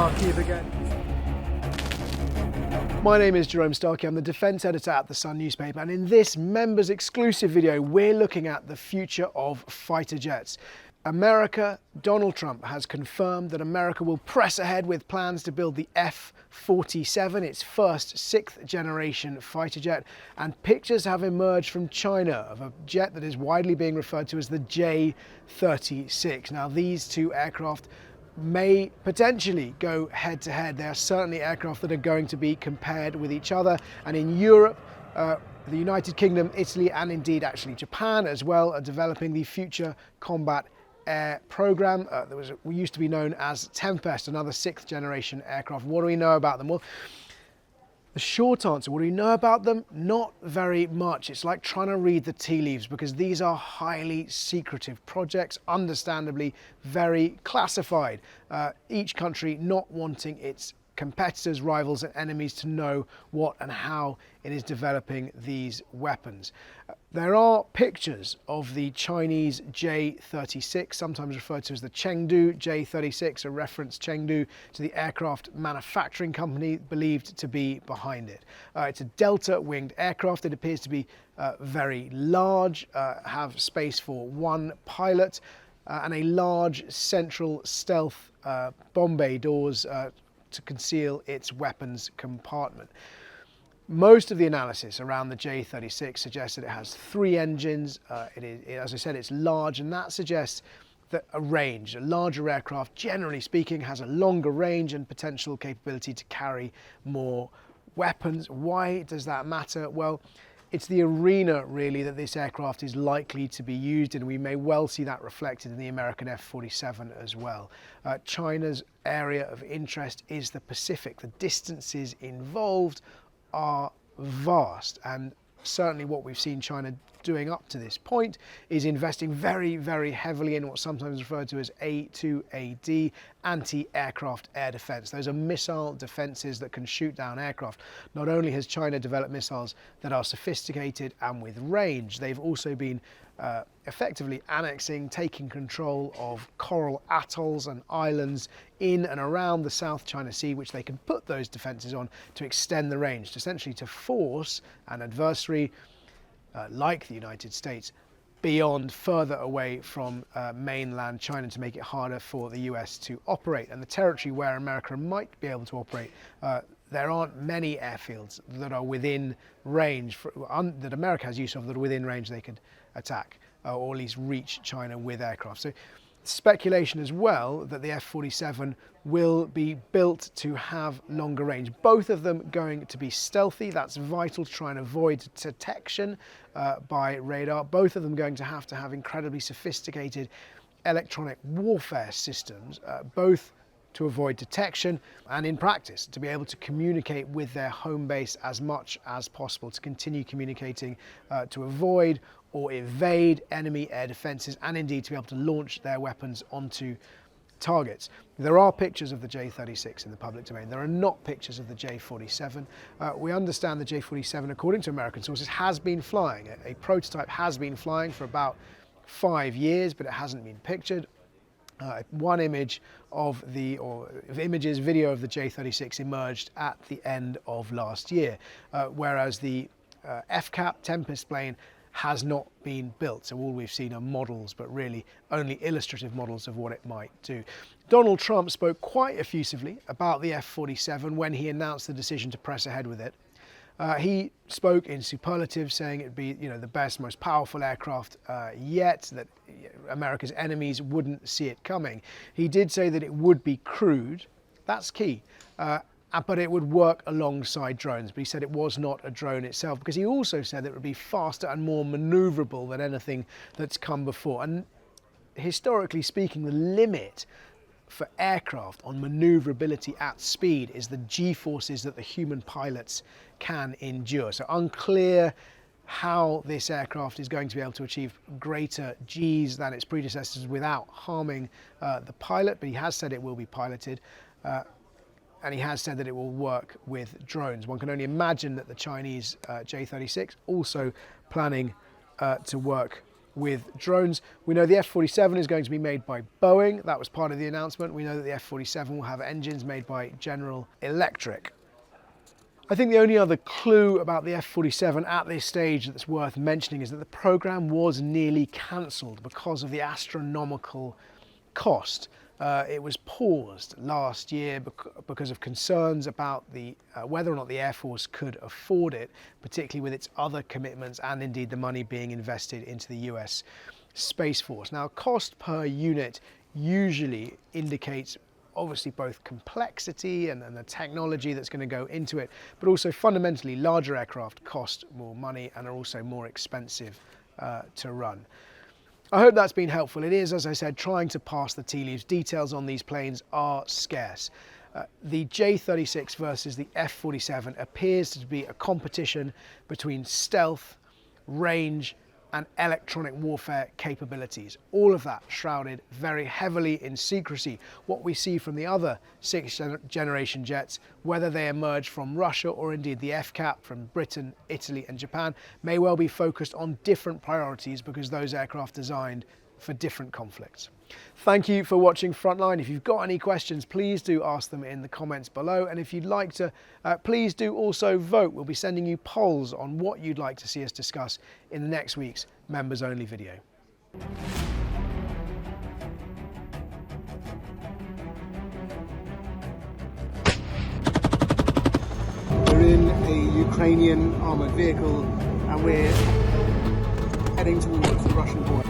Kharkiv again. My name is Jerome. I'm the defence editor at The Sun newspaper, and in this members exclusive video we're looking at the future of fighter jets. Donald Trump has confirmed that America will press ahead with plans to build the F-47, its first sixth generation fighter jet, and pictures have emerged from China of a jet that is widely being referred to as the J-36. Now these two aircraft may potentially go head to head. They are certainly aircraft that are going to be compared with each other, and in Europe, the United Kingdom, Italy, and indeed actually Japan as well are developing the Future Combat Air program that used to be known as Tempest, another sixth generation aircraft. What do we know about them? Well, the short answer, what do we know about them? Not very much. It's like trying to read the tea leaves, because these are highly secretive projects, understandably very classified. Each country not wanting its competitors, rivals and enemies to know what and how it is developing these weapons. There are pictures of the Chinese J-36, sometimes referred to as the Chengdu J-36, a reference Chengdu to the aircraft manufacturing company believed to be behind it. It's a delta-winged aircraft. It appears to be very large, have space for one pilot, and a large central stealth bomb bay doors to conceal its weapons compartment. Most of the analysis around the J-36 suggests that it has three engines. As I said, it's large, and that suggests that a larger aircraft, generally speaking, has a longer range and potential capability to carry more weapons. Why does that matter? Well, it's the arena, really, that this aircraft is likely to be used in. We may well see that reflected in the American F-47 as well. China's area of interest is the Pacific. The distances involved are vast, and certainly what we've seen China doing up to this point is investing very, very heavily in what's sometimes referred to as A2AD, anti-aircraft air defense. Those are missile defenses that can shoot down aircraft. Not only has China developed missiles that are sophisticated and with range, they've also been effectively annexing, taking control of coral atolls and islands in and around the South China Sea, which they can put those defenses on to extend the range, essentially to force an adversary like the United States further away from mainland China, to make it harder for the US to operate. And the territory where America might be able to operate, there aren't many airfields that are within range, that America has use of, that are within range they could attack, or at least reach China with aircraft. So speculation as well that the F-47 will be built to have longer range. Both of them going to be stealthy. That's vital to try and avoid detection by radar. Both of them going to have incredibly sophisticated electronic warfare systems, both to avoid detection and in practice to be able to communicate with their home base as much as possible, to continue communicating, to avoid or evade enemy air defences, and indeed to be able to launch their weapons onto targets. There are pictures of the J-36 in the public domain. There are not pictures of the J-47. We understand the J-47, according to American sources, has been flying. A prototype has been flying for about 5 years, but it hasn't been pictured. One image video of the J-36 emerged at the end of last year, whereas the FCAP Tempest plane has not been built. So all we've seen are models, but really only illustrative models of what it might do. Donald Trump spoke quite effusively about the F-47 when he announced the decision to press ahead with it. He spoke in superlatives, saying it'd be, the best, most powerful aircraft yet, that America's enemies wouldn't see it coming. He did say that it would be crewed. That's key. But it would work alongside drones. But he said it was not a drone itself, because he also said that it would be faster and more maneuverable than anything that's come before. And historically speaking, the limit for aircraft on maneuverability at speed is the G-forces that the human pilots can endure. So unclear how this aircraft is going to be able to achieve greater Gs than its predecessors without harming the pilot, but he has said it will be piloted. And he has said that it will work with drones. One can only imagine that the Chinese J-36 also planning to work with drones. We know the F-47 is going to be made by Boeing. That was part of the announcement. We know that the F-47 will have engines made by General Electric. I think the only other clue about the F-47 at this stage that's worth mentioning is that the program was nearly cancelled because of the astronomical cost. It was paused last year because of concerns about whether or not the Air Force could afford it, particularly with its other commitments and indeed the money being invested into the US Space Force. Now, cost per unit usually indicates obviously both complexity and the technology that's going to go into it, but also fundamentally larger aircraft cost more money and are also more expensive to run. I hope that's been helpful. It is, as I said, trying to pass the tea leaves. Details on these planes are scarce. The J-36 versus the F-47 appears to be a competition between stealth, range, and electronic warfare capabilities. All of that shrouded very heavily in secrecy. What we see from the other sixth-generation jets, whether they emerge from Russia or indeed the FCAP from Britain, Italy and Japan, may well be focused on different priorities because those aircraft designed for different conflicts. Thank you for watching Frontline. If you've got any questions, please do ask them in the comments below. And if you'd like to, please do also vote. We'll be sending you polls on what you'd like to see us discuss in the next week's members only video. We're in a Ukrainian armoured vehicle and we're heading towards the Russian border.